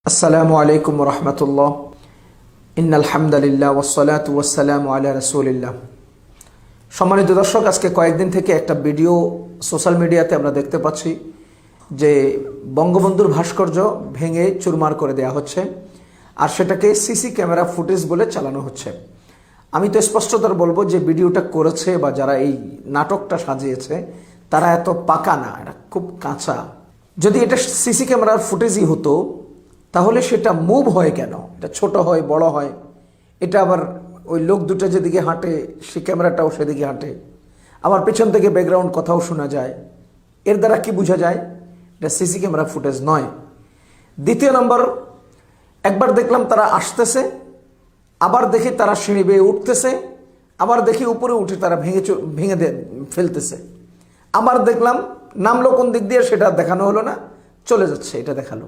আসসালামু আলাইকুম রহমতুল্লাহ। ইন্নাল হামদুলিল্লাহ ওয়াসসালাতু ওয়াসসালামু আলা রাসূলিল্লাহ। সম্মানিত দর্শক, আজকে কয়েকদিন থেকে একটা ভিডিও সোশ্যাল মিডিয়াতে আমরা দেখতে পাচ্ছি যে বঙ্গবন্ধুর ভাস্কর্য ভেঙে চুরমার করে দেয়া হচ্ছে, আর সেটাকে সিসি ক্যামেরা ফুটেজ বলে চালানো হচ্ছে। আমি তো স্পষ্টতর বলবো যে ভিডিওটা করেছে বা যারা এই নাটকটা সাজিয়েছে তারা এত পাকা না, এটা খুব কাঁচা। যদি এটা সিসি ক্যামেরার ফুটেজই হতো তাহলে সেটা মুভ হয় কেন? এটা ছোট হয়, বড় হয়, এটা আবার ওই লোক দুটো যেদিকে হাঁটে সে ক্যামেরাটাও সেদিকে হাঁটে, আবার পেছন থেকে ব্যাকগ্রাউন্ড কথাও শোনা যায়। এর দ্বারা কি বোঝা যায়? এটা সিসি ক্যামেরা ফুটেজ নয়। দ্বিতীয় নম্বর, একবার দেখলাম তারা আসতেছে, আবার দেখি তারা সিঁড়ি বেয়ে উঠতেছে, আবার দেখি উপরে উঠে তারা ভেঙে ফেলতেছে, আবার দেখলাম নামলো কোন দিক দিয়ে সেটা দেখানো হলো না, চলে যাচ্ছে এটা দেখালো।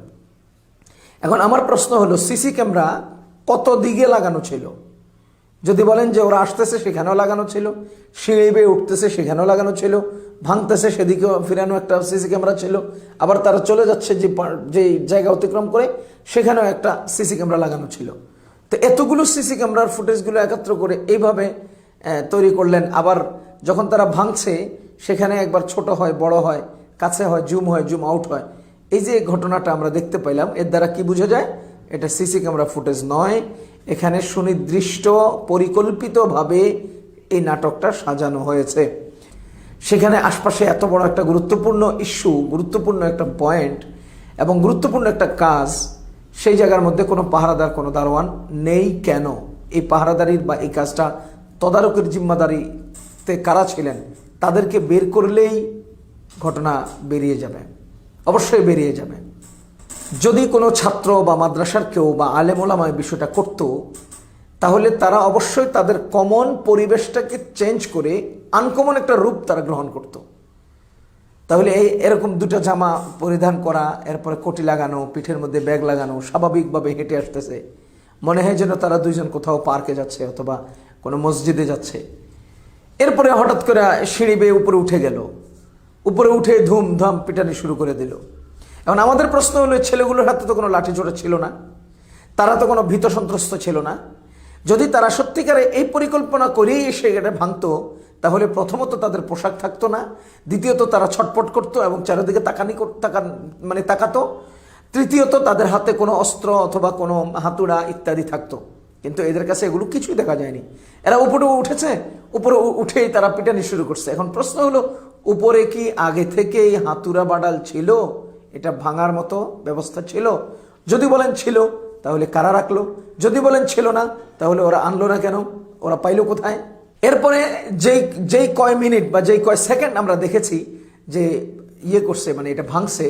এখন আমার প্রশ্ন হলো, সিসি ক্যামেরা কত দিকে লাগানো ছিল? যদি বলেন যে ওরা আসতেছে সেখানেও লাগানো ছিল, সিঁড়ি বেয়ে উঠতেছে সেখানেও লাগানো ছিল, ভাঙতেছে সেদিকেও ফিরানো একটা সিসি ক্যামেরা ছিল, আবার তারা চলে যাচ্ছে যে জায়গা অতিক্রম করে সেখানেও একটা সিসি ক্যামেরা লাগানো ছিল। তো এতগুলো সিসি ক্যামেরার ফুটেজগুলো একত্র করে এইভাবে তৈরি করলেন। আবার যখন তারা ভাঙছে সেখানে একবার ছোট হয়, বড় হয়, কাছে হয়, জুম আউট হয়। এই যে ঘটনাটা আমরা দেখতে পাইলাম, এর দ্বারা কি বোঝা যায়? এটা সিসি ক্যামেরা ফুটেজ নয়। এখানে সুনির্দিষ্ট পরিকল্পিতভাবে এই নাটকটা সাজানো হয়েছে। সেখানে আশপাশে এত বড় একটা গুরুত্বপূর্ণ ইস্যু, গুরুত্বপূর্ণ একটা পয়েন্ট এবং গুরুত্বপূর্ণ একটা কাজ, সেই জায়গার মধ্যে কোনো পাহারাদার, কোনো দারোয়ান নেই কেন? এই পাহারাদারির বা এই কাজটা তদারকির জিম্মাদারিতে কারা ছিলেন তাদেরকে বের করলেই ঘটনা বেরিয়ে যাবে, অবশ্যই বেরিয়ে যাবে। যদি কোনো ছাত্র বা মাদ্রাসার কেউ বা আলেম ওলামায় বিষয়টা করত, তাহলে তারা অবশ্যই তাদের কমন পরিবেশটাকে চেঞ্জ করে আনকমন একটা রূপ তারা গ্রহণ করত। তাহলে এরকম দুটো জামা পরিধান করা, এরপরে কোটি লাগানো, পিঠের মধ্যে ব্যাগ লাগানো, স্বাভাবিকভাবে হেঁটে আসতেছে, মনে হয় যেন তারা দুইজন কোথাও পার্কে যাচ্ছে অথবা কোনো মসজিদে যাচ্ছে। এরপরে হঠাৎ করে সিঁড়ি বেয়ে উপরে উঠে গেল, উপরে উঠে ধুমধাম পিটানি শুরু করে দিল। এখন আমাদের প্রশ্ন হলো, ছেলেগুলোর হাতে তো কোনো লাঠি ছোটা ছিল না, তারা তো কোনো ভীত সন্ত্রস্ত ছিল না। যদি তারা সত্যিকারে এই পরিকল্পনা করেই এসে এটা ভাঙতো, তাহলে প্রথমত তাদের পোশাক থাকতো না, দ্বিতীয়ত তারা ছটপট করতো এবং চারিদিকে তাকাতো, তৃতীয়ত তাদের হাতে কোনো অস্ত্র অথবা কোনো হাতুড়া ইত্যাদি থাকতো। কিন্তু এদের কাছে এগুলো কিছুই দেখা যায়নি। এরা উপরে উঠেছে, উপরে উঠেই তারা পিটানি শুরু করছে। এখন প্রশ্ন হলো, উপরে কি আগে থেকেই হাতুড়া বাডাল ছিল? এটা ভাঙার মতো ব্যবস্থা ছিল? যদি বলেন ছিল, তাহলে কারা রাখলো? যদি বলেন ছিল না, তাহলে ওরা আনলো না কেন? ওরা পাইলো কোথায়? এরপরে যেই কয় মিনিট বা যেই কয় সেকেন্ড আমরা দেখেছি যে করছে, মানে এটা ভাঙছে,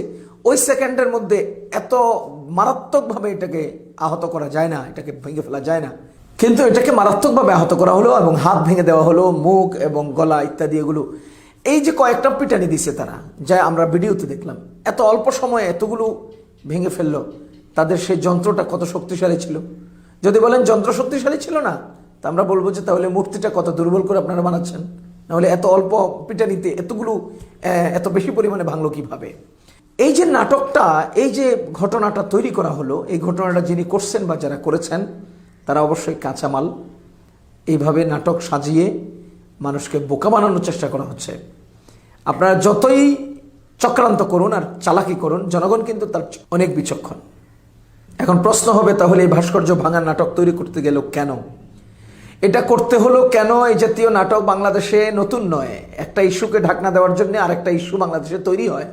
ওই সেকেন্ডের মধ্যে এত মারাত্মকভাবে এটাকে আহত করা যায় না, এটাকে ভেঙে ফেলা যায় না। কিন্তু এটাকে মারাত্মকভাবে আহত করা হলো এবং হাত ভেঙে দেওয়া হলো, মুখ এবং গলা ইত্যাদি এগুলো। এই যে কয়েকটা পিটানি দিছে তারা, যা আমরা ভিডিওতে দেখলাম, এত অল্প সময়ে এতগুলো ভেঙে ফেললো, তাদের সেই যন্ত্রটা কত শক্তিশালী ছিল? যদি বলেন যন্ত্র শক্তিশালী ছিল না, তা আমরা বলবো যে তাহলে মূর্তিটা কত দুর্বল করে আপনারা বানাচ্ছেন। নাহলে এত অল্প পিটানিতে এতগুলো এত বেশি পরিমাণে ভাঙলো কিভাবে? এই যে নাটকটা, এই যে ঘটনাটা তৈরি করা হলো, এই ঘটনাটা যিনি করছেন বা যারা করেছেন তারা অবশ্যই কাঁচামাল। এইভাবে নাটক সাজিয়ে মানুষকে বোকা বানানোর চেষ্টা করা হচ্ছে। আপনারা যতই চক্রান্ত করুন আর চালাকি করুন, জনগণ কিন্তু তার অনেক বিচক্ষণ। এখন প্রশ্ন হবে, তাহলে এই ভাস্কর্য ভাঙার নাটক তৈরি করতে গেল কেন? এটা করতে হলো কেন? এই জাতীয় নাটক বাংলাদেশে নতুন নয়। একটা ইস্যুকে ঢাকনা দেওয়ার জন্য আরেকটা ইস্যু বাংলাদেশে তৈরি হয়।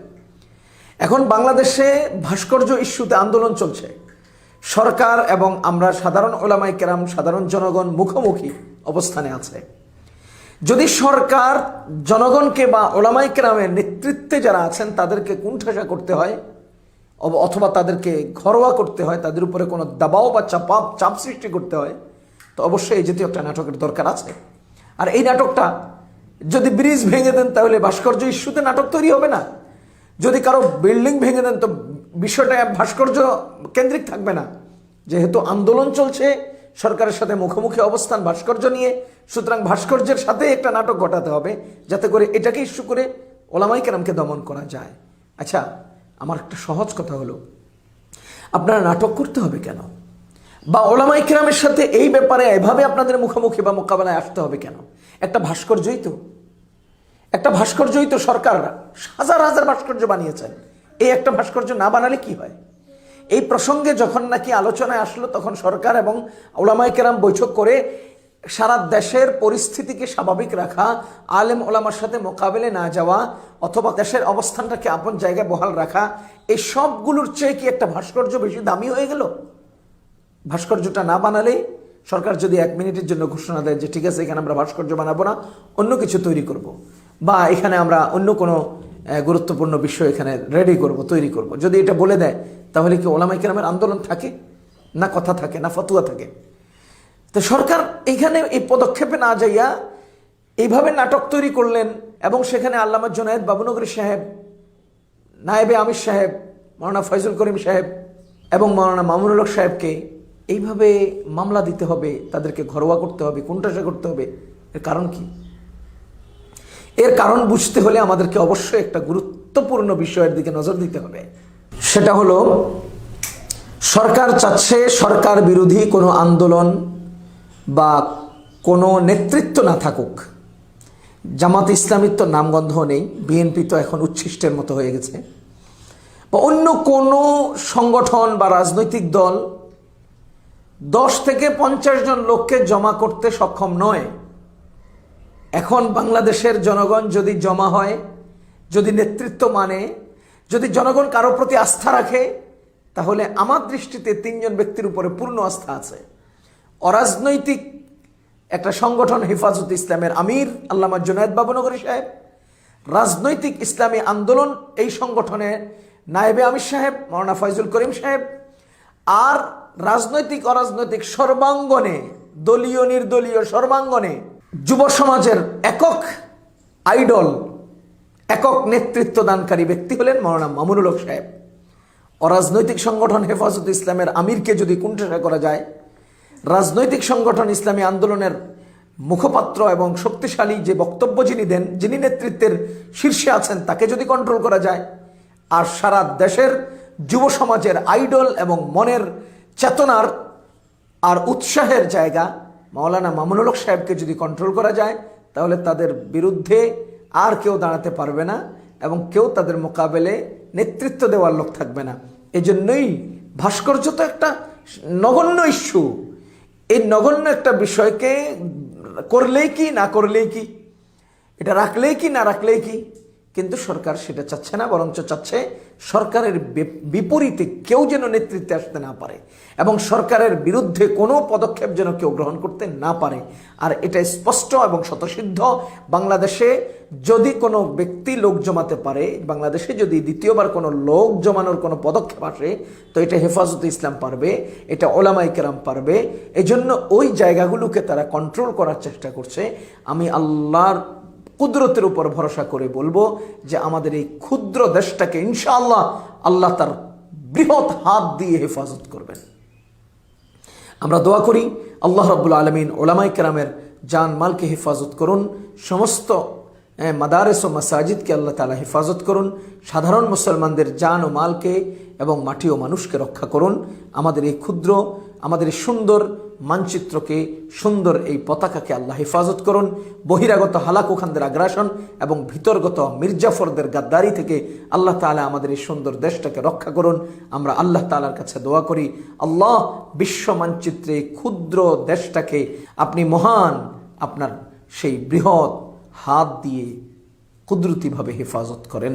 এখন বাংলাদেশে ভাস্কর্য ইস্যুতে আন্দোলন চলছে। সরকার এবং আমরা সাধারণ ওলামায়ে কেরাম, সাধারণ জনগণ মুখোমুখি অবস্থানে আছে। যদি সরকার জনগণকে বা ওলামায়ে কেরামের নেতৃত্বে যারা আছেন তাদেরকে কুণ্ঠাসা করতে হয় অথবা তাদেরকে ঘরোয়া করতে হয়, তাদের উপরে কোনো দাবাও বা চাপ সৃষ্টি করতে হয়, তো অবশ্যই এই জাতীয় একটা নাটকের দরকার আছে। আর এই নাটকটা যদি ব্রিজ ভেঙে দেন, তাহলে ভাস্কর্য ইস্যুতে নাটক তৈরি হবে না। যদি কারো বিল্ডিং ভেঙে দেন, তো বিষয়টা ভাস্কর্য কেন্দ্রিক থাকবে না। যেহেতু আন্দোলন চলছে, সরকারের সাথে মুখোমুখি অবস্থান ভাস্কর্য নিয়ে, সুতরাং ভাস্কর্যের সাথে একটা নাটক ঘটাতে হবে যাতে করে এটাকে ইস্যু করে ওলামায়ে কেরামকে দমন করা যায়। আচ্ছা, আমার একটা সহজ কথা হলো, আপনারা নাটক করতে হবে কেন? বা ওলামায়ে কেরামের সাথে এই ব্যাপারে এভাবে আপনাদের মুখোমুখি বা মোকাবেলায় আসতে হবে কেন? একটা ভাস্কর্যই তো সরকাররা হাজার হাজার ভাস্কর্য বানিয়েছেন। এই একটা ভাস্কর্য না বানালে কি হয়? এই প্রসঙ্গে যখন নাকি আলোচনায় আসলো, তখন সরকার এবং ওলামায়ে কেরাম বৈঠক করে সারা দেশের পরিস্থিতিকে স্বাভাবিক রাখা, আলেম ওলামার সাথে মোকাবেলে না যাওয়া, অথবা দেশের অবস্থানটাকে আপন জায়গায় বহাল রাখা, এই সবগুলোর চেয়ে কি একটা ভাস্কর্য বেশি দামি হয়ে গেল? ভাস্কর্যটা না বানালে সরকার যদি 1 মিনিটের জন্য ঘোষণা দেয় যে ঠিক আছে, এখানে আমরা ভাস্কর্য বানাবো না, অন্য কিছু তৈরি করব, বা এখানে আমরা অন্য কোনো গুরুত্বপূর্ণ বিষয় এখানে তৈরি করব, যদি এটা বলে দেয়, তাহলে কি ওলামায়ে কেরামের আন্দোলন থাকে? না কথা থাকে, না ফতোয়া থাকে? তো সরকার এইখানে এই পদক্ষেপে না যাইয়া এইভাবে নাটক তৈরি করলেন, এবং সেখানে আল্লামা জুনায়েদ বাবুনগরী সাহেব, নায়েবে আমির সাহেব, মাওলানা ফয়জুল করিম সাহেব এবং মাওলানা মামুনুল হক সাহেবকে এইভাবে মামলা দিতে হবে, তাদেরকে ঘরোয়া করতে হবে, কোণঠাসা করতে হবে। এর কারণ কি? এর কারণ বুঝতে হলে আমাদেরকে অবশ্যই একটা গুরুত্বপূর্ণ বিষয়ের দিকে নজর দিতে হবে। সেটা হলো, সরকার চাচ্ছে সরকার বিরোধী কোনো আন্দোলন বা কোনো নেতৃত্ব না থাকুক। জামাত ইসলামীর তো নামগন্ধ নেই, বিএনপি তো এখন উচ্ছিষ্টের মতো হয়ে গেছে, বা অন্য কোনো সংগঠন বা রাজনৈতিক দল 10 থেকে 50 জন লোককে জমা করতে সক্ষম নয়। এখন বাংলাদেশের জনগণ যদি জমা হয়, যদি নেতৃত্ব মানে, যদি জনগণ কারো প্রতি আস্থা রাখে, তাহলে আমার দৃষ্টিতে 3 জন ব্যক্তির উপরে পূর্ণ আস্থা আছে। অরাজনৈতিক একটা সংগঠন হেফাজত ইসলামের আমির আল্লামা জুনায়েদ বাবুনগরী সাহেব, রাজনৈতিক ইসলামী আন্দোলন এই সংগঠনের নায়েবে আমির সাহেব মাওলানা ফয়জুল করিম সাহেব, আর রাজনৈতিক অরাজনৈতিক সর্বাঙ্গনে, দলীয় নির্দলীয় সর্বাঙ্গনে যুব সমাজের একক আইডল, একক নেতৃত্ব দানকারী ব্যক্তি হলেন মাওলানা মামুনুল হক সাহেব। অরাজনৈতিক সংগঠন হেফাজত ইসলামের আমিরকে যদি কুণ্ঠাসা করা যায়, রাজনৈতিক সংগঠন ইসলামী আন্দোলনের মুখপাত্র এবং শক্তিশালী যে বক্তব্য যিনি দেন, যিনি নেতৃত্বের শীর্ষে আছেন, তাকে যদি কন্ট্রোল করা যায়, আর সারা দেশের যুব সমাজের আইডল এবং মনের চেতনার আর উৎসাহের জায়গা মাওলানা মামুনুল হক সাহেবকে যদি কন্ট্রোল করা যায়, তাহলে তাদের বিরুদ্ধে আর কেউ দাঁড়াতে পারবে না এবং কেউ তাদের মোকাবেলে নেতৃত্ব দেওয়ার লোক থাকবে না। এজন্যই ভাস্কর্য তো একটা নগণ্য ইস্যু। এই নগণ্য একটা বিষয়কে করলেই কি না করলেই কি, এটা রাখলেই কি না রাখলেই কি, কিন্তু সরকার সেটা চাচ্ছে না, বরঞ্চ চাচ্ছে সরকারের বিপরীতে কেউ যেন নেতৃত্বে আসতে না পারে এবং সরকারের বিরুদ্ধে কোনো পদক্ষেপ যেন কেউ গ্রহণ করতে না পারে। আর এটা স্পষ্ট এবং স্বতঃসিদ্ধ, বাংলাদেশে যদি কোনো ব্যক্তি লোক জমাতে পারে, বাংলাদেশে যদি দ্বিতীয়বার কোনো লোক জমানোর কোনো পদক্ষেপ আসে, তো এটা হেফাজতে ইসলাম পারবে, এটা ওলামায়ে কেরাম পারবে। এজন্য ওই জায়গাগুলোকে তারা কন্ট্রোল করার চেষ্টা করছে। আমি আল্লাহর কুদরতের উপর ভরসা করে বলবো যে আমাদের এই ক্ষুদ্র দেশটাকে ইনশাআল্লাহ আল্লাহ তার বৃহৎ হাত দিয়ে হেফাজত করবেন। আমরা দোয়া করি আল্লাহ রাব্বুল আলামিন ওলামায়ে কেরামের জান মালকে হেফাজত করুন, সমস্ত মাদারেস ও মাসাজিদকে আল্লাহ তাআলা হেফাজত করুন, সাধারণ মুসলমানদের জান ও মালকে এবং মাটি ও মানুষকে রক্ষা করুন। আমাদের এই ক্ষুদ্র, আমাদের এই সুন্দর মানচিত্রকে, সুন্দর এই পতাকাকে আল্লাহ হেফাজত করুন। বহিরাগত হালাকুখানদের আগ্রাসন এবং ভিতরগত মির্জাফরদের গাদ্দারি থেকে আল্লাহ তাআলা আমাদের এই সুন্দর দেশটাকে রক্ষা করুন। আমরা আল্লাহ তাআলার কাছে দোয়া করি, আল্লাহ বিশ্ব মানচিত্রে ক্ষুদ্র দেশটাকে আপনি মহান আপনার সেই বৃহৎ হাত দিয়ে কুদরতিভাবে হেফাজত করেন।